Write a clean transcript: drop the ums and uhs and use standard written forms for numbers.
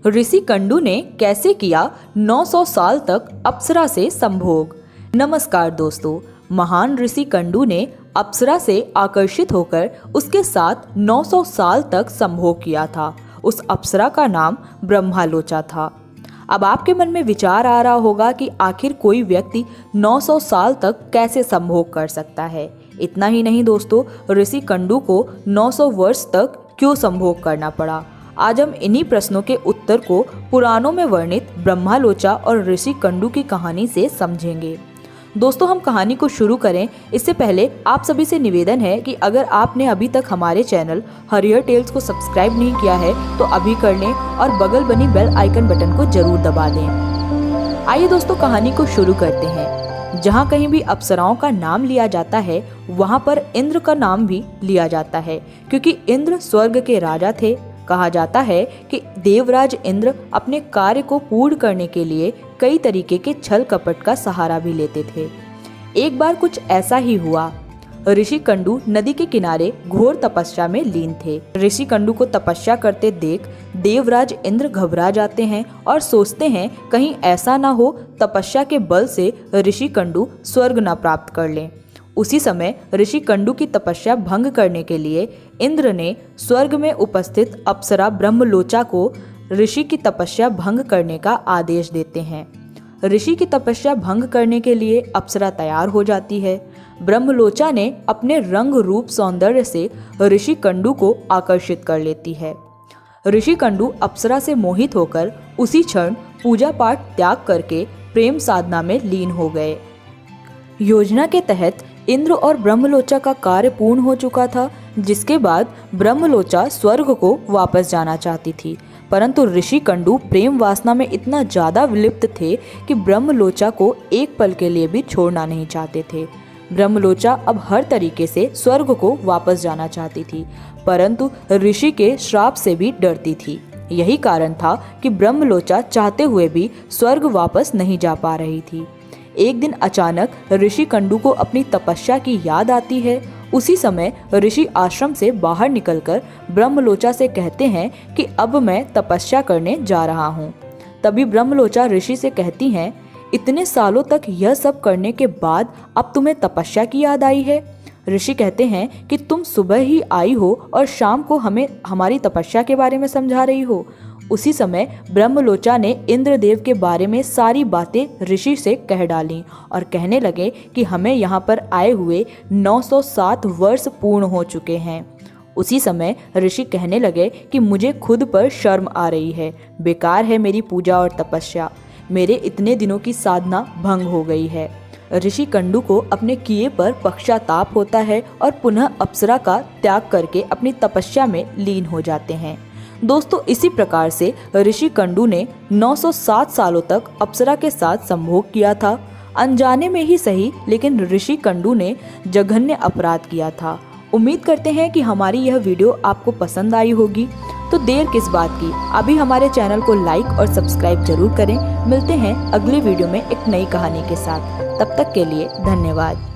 ऋषि कंडू ने कैसे किया 900 साल तक अप्सरा से संभोग। नमस्कार दोस्तों, महान ऋषि कंडू ने अप्सरा से आकर्षित होकर उसके साथ 900 साल तक संभोग किया था। उस अप्सरा का नाम ब्रह्मालोचा था। अब आपके मन में विचार आ रहा होगा कि आखिर कोई व्यक्ति 900 साल तक कैसे संभोग कर सकता है। इतना ही नहीं दोस्तों, ऋषि कंडू को 900 वर्ष तक क्यों संभोग करना पड़ा। आज हम इन्हीं प्रश्नों के उत्तर को पुराणों में वर्णित ब्रह्मालोचा और ऋषि कंडू की कहानी से समझेंगे। दोस्तों, हम कहानी को शुरू करें इससे पहले आप सभी से निवेदन है कि अगर आपने अभी तक हमारे चैनल हरियर टेल्स को सब्सक्राइब नहीं किया है तो अभी कर लें और बगल बनी बेल आइकन बटन को जरूर दबा दें। आइए दोस्तों, कहानी को शुरू करते हैं। जहाँ कहीं भी अप्सराओं का नाम लिया जाता है वहाँ पर इंद्र का नाम भी लिया जाता है, क्योंकि इंद्र स्वर्ग के राजा थे। कहा जाता है कि देवराज इंद्र अपने कार्य को पूर्ण करने के लिए कई तरीके के छल कपट का सहारा भी लेते थे। एक बार कुछ ऐसा ही हुआ। ऋषि कंडू नदी के किनारे घोर तपस्या में लीन थे। ऋषि कंडू को तपस्या करते देख देवराज इंद्र घबरा जाते हैं और सोचते हैं कहीं ऐसा ना हो तपस्या के बल से ऋषि कंडू स्वर्ग न प्राप्त कर लें। उसी समय ऋषि कंडू की तपस्या भंग करने के लिए इंद्र ने स्वर्ग में उपस्थित अप्सरा ब्रह्मलोचा को ऋषि की तपस्या भंग करने का आदेश देते हैं। ऋषि की तपस्या भंग करने के लिए अप्सरा तैयार हो जाती है। ब्रह्मलोचा ने अपने रंग रूप सौंदर्य से ऋषि कंडू को आकर्षित कर लेती है। ऋषि कंडू अप्सरा से मोहित होकर उसी क्षण पूजा पाठ त्याग करके प्रेम साधना में लीन हो गए। योजना के तहत इंद्र और ब्रह्मलोचा का कार्य पूर्ण हो चुका था, जिसके बाद ब्रह्मलोचा स्वर्ग को वापस जाना चाहती थी, परंतु ऋषि कंडू प्रेम वासना में इतना ज्यादा विलिप्त थे कि ब्रह्मलोचा को एक पल के लिए भी छोड़ना नहीं चाहते थे। ब्रह्मलोचा अब हर तरीके से स्वर्ग को वापस जाना चाहती थी, परंतु ऋषि के श्राप से भी डरती थी। यही कारण था कि ब्रह्मलोचा चाहते हुए भी स्वर्ग वापस नहीं जा पा रही थी। एक दिन अचानक ऋषि कंडू को अपनी तपस्या की याद आती है। उसी समय ऋषि आश्रम से बाहर निकलकर ब्रह्मलोचा से कहते हैं कि अब मैं तपस्या करने जा रहा हूँ। तभी ब्रह्मलोचा ऋषि से कहती हैं, इतने सालों तक यह सब करने के बाद अब तुम्हें तपस्या की याद आई है। ऋषि कहते हैं कि तुम सुबह ही आई हो और शाम को हमें हमारी तपस्या के बारे में समझा रही हो। उसी समय ब्रह्मलोचा ने इंद्रदेव के बारे में सारी बातें ऋषि से कह डाली और कहने लगे कि हमें यहाँ पर आए हुए 907 वर्ष पूर्ण हो चुके हैं। उसी समय ऋषि कहने लगे कि मुझे खुद पर शर्म आ रही है, बेकार है मेरी पूजा और तपस्या, मेरे इतने दिनों की साधना भंग हो गई है। ऋषि कंडू को अपने किए पर पश्चाताप होता है और पुनः अप्सरा का त्याग करके अपनी तपस्या में लीन हो जाते हैं। दोस्तों, इसी प्रकार से ऋषि कंडू ने 907 सालों तक अप्सरा के साथ संभोग किया था। अनजाने में ही सही, लेकिन ऋषि कंडू ने जघन्य अपराध किया था। उम्मीद करते हैं कि हमारी यह वीडियो आपको पसंद आई होगी। तो देर किस बात की, अभी हमारे चैनल को लाइक और सब्सक्राइब जरूर करें। मिलते हैं अगले वीडियो में एक नई कहानी के साथ। तब तक के लिए धन्यवाद।